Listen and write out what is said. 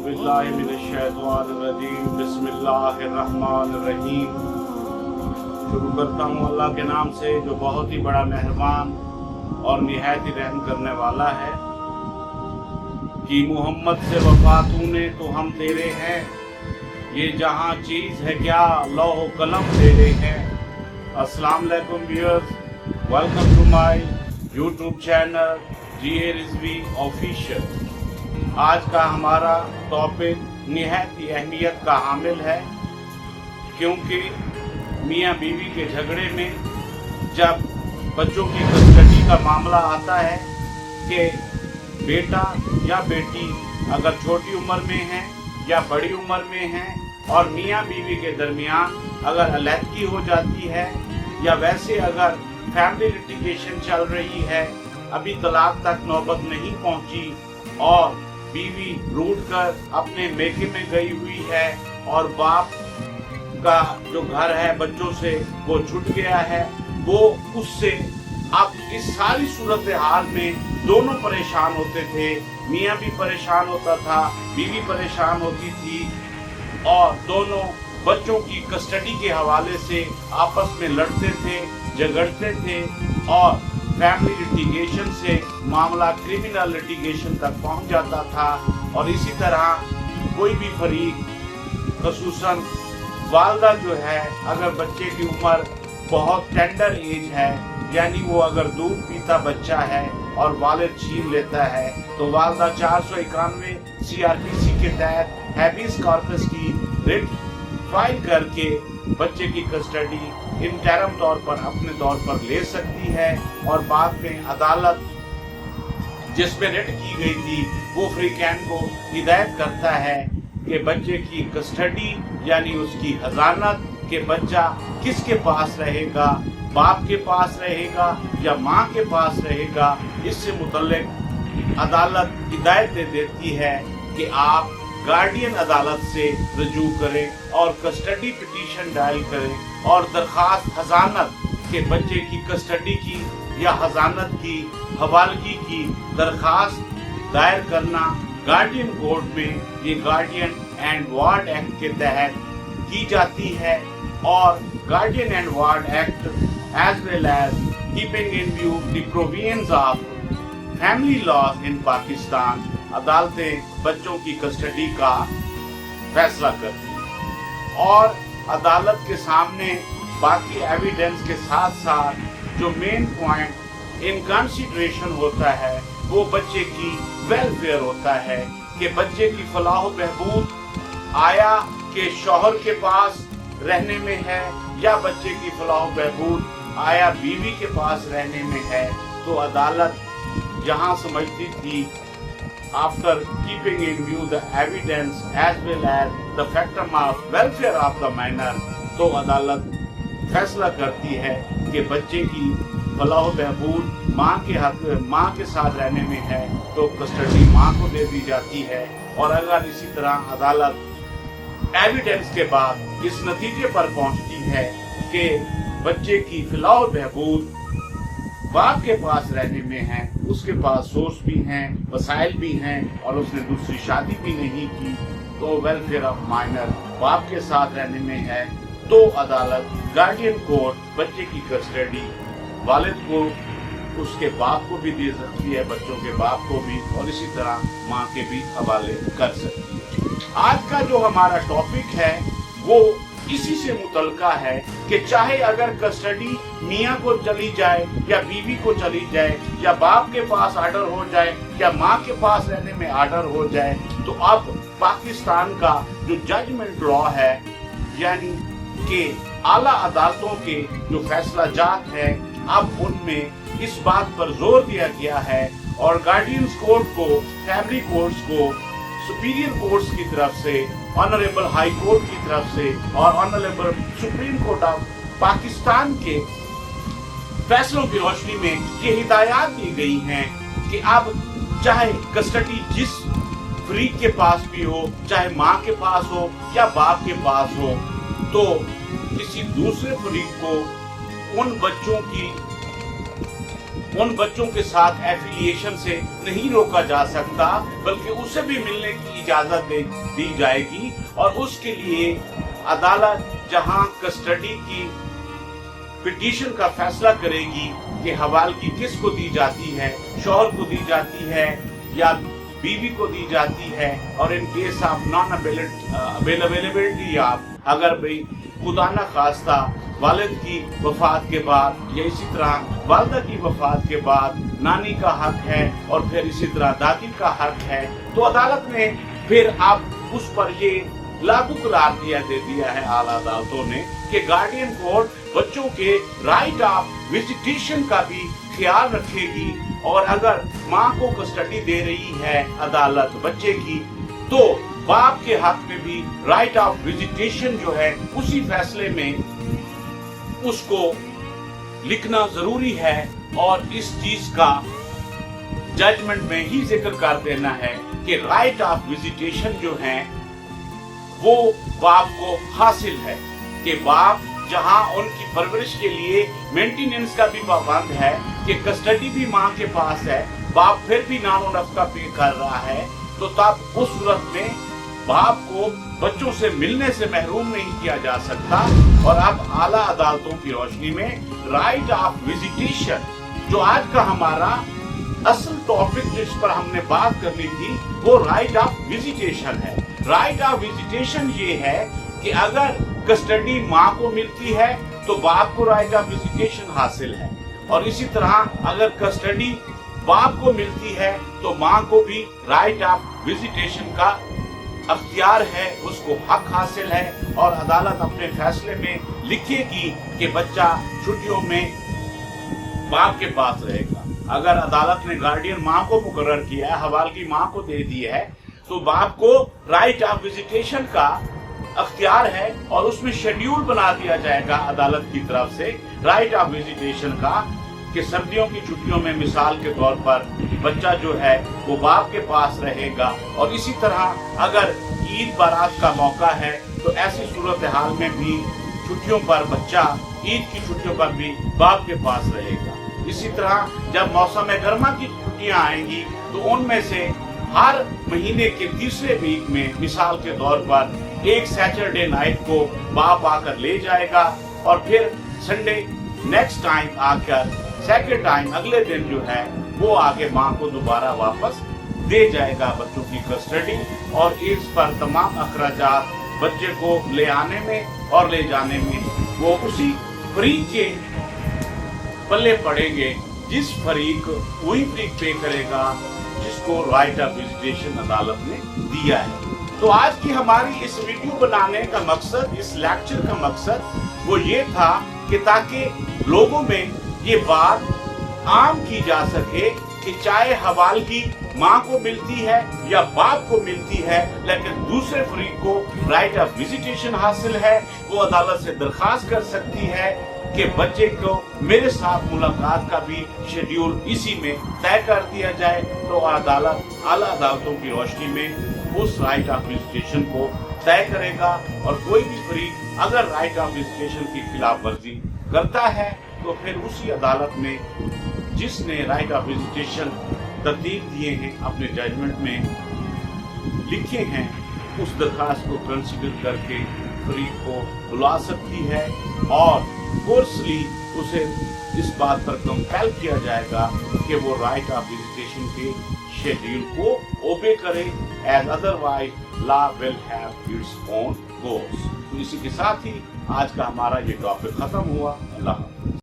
औज़ुबिल्लाहिमिनश्शैतानिर्रजीम बिस्मिल्लाहिर्रहमानिर्रहीम। शुरू करता हूँ अल्लाह के नाम से जो बहुत ही बड़ा मेहरबान और निहायत ही रहम करने वाला है। कि मोहम्मद से वफा तूने तो हम तेरे हैं, ये जहाँ चीज़ है क्या लौह कलम तेरे हैं। अस्सलाम वालेकुम viewers, welcome to my YouTube channel GA Rizvi official. आज का हमारा टॉपिक निहायत ही अहमियत का हामिल है, क्योंकि मियाँ बीवी के झगड़े में जब बच्चों की कस्टडी का मामला आता है कि बेटा या बेटी अगर छोटी उम्र में है या बड़ी उम्र में है और मियाँ बीवी के दरमियान अगर अलहदगी हो जाती है या वैसे अगर फैमिली लिटिगेशन चल रही है, अभी तलाक तक नौबत नहीं पहुंची और बीवी रूठ कर अपने मेके में गई हुई है और बाप का जो घर है बच्चों से वो छूट गया है, वो उससे अब इस सारी सूरत हाल में दोनों परेशान होते थे। मियाँ भी परेशान होता था, बीवी परेशान होती थी और दोनों बच्चों की कस्टडी के हवाले से आपस में लड़ते थे, झगड़ते थे और फैमिली लिटिगेशन से मामला क्रिमिनल लिटिगेशन तक पहुंच जाता था। और इसी तरह कोई भी फरीक, खसूसन वालदा जो है, अगर बच्चे की उम्र बहुत टेंडर एज है, यानी वो अगर दूध पीता बच्चा है और वालिद छीन लेता है, तो वालदा 491 CRPC के तहत हैबियस कॉर्पस की रिट फाइल करके बच्चे की कस्टडी इंटरम तौर पर अपने तौर पर ले सकती है और बाद में अदालत जिसमें रिट की गई थी वो फ्रीकैन को हिदायत करता है कि बच्चे की कस्टडी यानी उसकी हजानत के बच्चा किसके पास रहेगा, बाप के पास रहेगा या माँ के पास रहेगा। इससे मुतल्लिक अदालत हिदायत दे देती है कि आप गार्डियन अदालत से रजू करें और कस्टडी पिटीशन दायर करें और दरखास्त हजानत के बच्चे की कस्टडी की या हजानत की हवालगी की दरखास्त दायर करना गार्डियन कोर्ट में ये गार्डियन एंड वार्ड एक्ट के तहत की जाती है। और guardian and ward act as well as keeping in view the provisions of family laws in Pakistan, अदालतें बच्चों की कस्टडी का फैसला करती हैं और अदालत के सामने बाकी एविडेंस के साथ साथ जो मेन पॉइंट इन कंसिडरेशन होता है वो बच्चे की वेलफेयर होता है कि बच्चे की फलाह बहबूद आया के शौहर के पास रहने में है या बच्चे की फलाह बहबूद आया बीवी के पास रहने में है। तो अदालत जहां समझती थी after keeping in view the evidence as well as the factor of welfare of the minor, तो अदालत फैसला करती है कि बच्चे की फलाह बहबूद माँ के साथ रहने में है तो कस्टडी माँ को दे दी जाती है। और अगर इसी तरह अदालत एविडेंस के बाद इस नतीजे पर पहुंचती है कि बच्चे की फलाह बहबूद बाप के पास रहने में है, उसके पास सोर्स भी हैं, वसाइल भी हैं और उसने दूसरी शादी भी नहीं की, तो वेलफेयर ऑफ माइनर बाप के साथ रहने में है, तो अदालत गार्डियन कोर्ट बच्चे की कस्टडी वालिद को उसके बाप को भी दे सकती है, बच्चों के बाप को भी, और इसी तरह माँ के भी हवाले कर सकती है। आज का जो हमारा टॉपिक है वो इसी से मुतल्का है कि चाहे अगर कस्टडी मियाँ को चली जाए या बीवी को चली जाए या बाप के पास आर्डर हो जाए या माँ के पास रहने में आर्डर हो जाए, तो अब पाकिस्तान का जो जजमेंट लॉ है यानी कि आला अदालतों के जो फैसला जात है, अब उनमें इस बात पर जोर दिया गया है और गार्डियंस कोर्ट को, फैमिली कोर्ट्स को, सुपीरियर कोर्ट्स की तरफ से, ऑनरेबल हाई कोर्ट की तरफ से और honourable supreme court of Pakistan के फैसलों की रोशनी में ये हिदायत दी गई हैं कि अब चाहे कस्टडी जिस फरीक के पास भी हो, चाहे माँ के पास हो या बाप के पास हो, तो किसी दूसरे फरीक को उन बच्चों के साथ एफिलिएशन से नहीं रोका जा सकता, बल्कि उसे भी मिलने की इजाजत दी जाएगी और उसके लिए अदालत जहां कस्टडी की पिटीशन का फैसला करेगी कि हवालगी किसको दी जाती है, शौहर को दी जाती है या बीवी को दी जाती है, और in case of non availability of, अगर भाई खुदा न खास्ता वालिद की वफात के बाद या इसी तरह वालदा की वफात के बाद नानी का हक है और फिर इसी तरह दादी का हक है, तो अदालत ने फिर अब उस पर ये लागू करार दे दिया है आला अदालतों ने कि गार्डियन कोर्ट बच्चों के राइट ऑफ विजिटेशन का भी ख्याल रखेगी, और अगर माँ को कस्टडी दे रही है अदालत बच्चे की, तो बाप के हक में भी राइट ऑफ विजिटेशन जो है उसी फैसले में उसको लिखना जरूरी है, और इस चीज का जजमेंट में ही जिक्र कर देना है कि राइट ऑफ विजिटेशन जो है वो बाप को हासिल है, कि बाप जहां उनकी परवरिश के लिए मेंटेनेंस का भी पाबंद है, कि कस्टडी भी माँ के पास है, बाप फिर भी नानो नफका पे कर रहा है, तो तब उस सूरत में बाप को बच्चों से मिलने से महरूम नहीं किया जा सकता। और अब आला अदालतों की रोशनी में राइट ऑफ विजिटेशन, जो आज का हमारा असल टॉपिक जिस पर हमने बात करनी थी, वो राइट ऑफ विजिटेशन है। राइट ऑफ विजिटेशन ये है कि अगर कस्टडी माँ को मिलती है तो बाप को राइट ऑफ विजिटेशन हासिल है, और इसी तरह अगर कस्टडी बाप को मिलती है तो माँ को भी राइट ऑफ विजिटेशन का अख्तियार है, उसको हक हासिल है, और अदालत अपने फैसले में लिखेगी कि बच्चा छुट्टियों में बाप के पास रहेगा। अगर अदालत ने गार्डियन माँ को मुकर्रर किया है, हवालगी माँ को दे दी है, तो बाप को राइट ऑफ विजिटेशन का अख्तियार है, और उसमें शेड्यूल बना दिया जाएगा अदालत की तरफ से राइट ऑफ विजिटेशन का, कि सर्दियों की छुट्टियों में मिसाल के तौर पर बच्चा जो है वो बाप के पास रहेगा, और इसी तरह अगर ईद बारात का मौका है तो ऐसी सूरत हाल में भी छुट्टियों पर बच्चा ईद की छुट्टियों पर भी बाप के पास रहेगा। इसी तरह जब मौसम गर्मा की छुट्टियां आएंगी तो उनमें से हर महीने के तीसरे वीक में मिसाल के तौर पर एक सैटरडे नाइट को बाप आकर ले जाएगा, और फिर संडे नेक्स्ट टाइम आकर सेकेंड टाइम अगले दिन जो है वो आगे माँ को दोबारा वापस दे जाएगा बच्चों की कस्टडी, और इस पर तमाम अखराजात बच्चे को ले आने में और ले जाने में वो उसी फरीक के पल्ले पड़ेंगे, जिस फरीक वही फरीक पे करेगा जिसको राइट ऑफ विजिटेशन अदालत ने दिया है। तो आज की हमारी इस वीडियो बनाने का मकसद, इस लेक्चर का मकसद वो ये था कि ताकि लोगों में ये बात आम की जा सके कि चाहे हवालगी माँ को मिलती है या बाप को मिलती है, लेकिन दूसरे फरीक को राइट ऑफ विजिटेशन हासिल है, वो अदालत से दरखास्त कर सकती है कि बच्चे को मेरे साथ मुलाकात का भी शेड्यूल इसी में तय कर दिया जाए। तो अदालत आला अदालतों की रोशनी में उस राइट ऑफ विजिटेशन को तय करेगा, और कोई भी फरीक अगर राइट ऑफ विजिटेशन की खिलाफ वर्जी करता है तो फिर उसी अदालत में जिसने राइट ऑफ विजिटेशन तरतीब दिए हैं, अपने जजमेंट में लिखे हैं, उस दरखास्त को कंसिडर करके फरीक को बुला सकती है, और फोर्सली उसे इस बात पर कंपेल किया जाएगा कि वो राइट ऑफ विजिटेशन के शेड्यूल को ओबे करे, as otherwise law will have its own goals. तो इसी के साथ ही आज का हमारा ये टॉपिक खत्म हुआ। अल्लाह।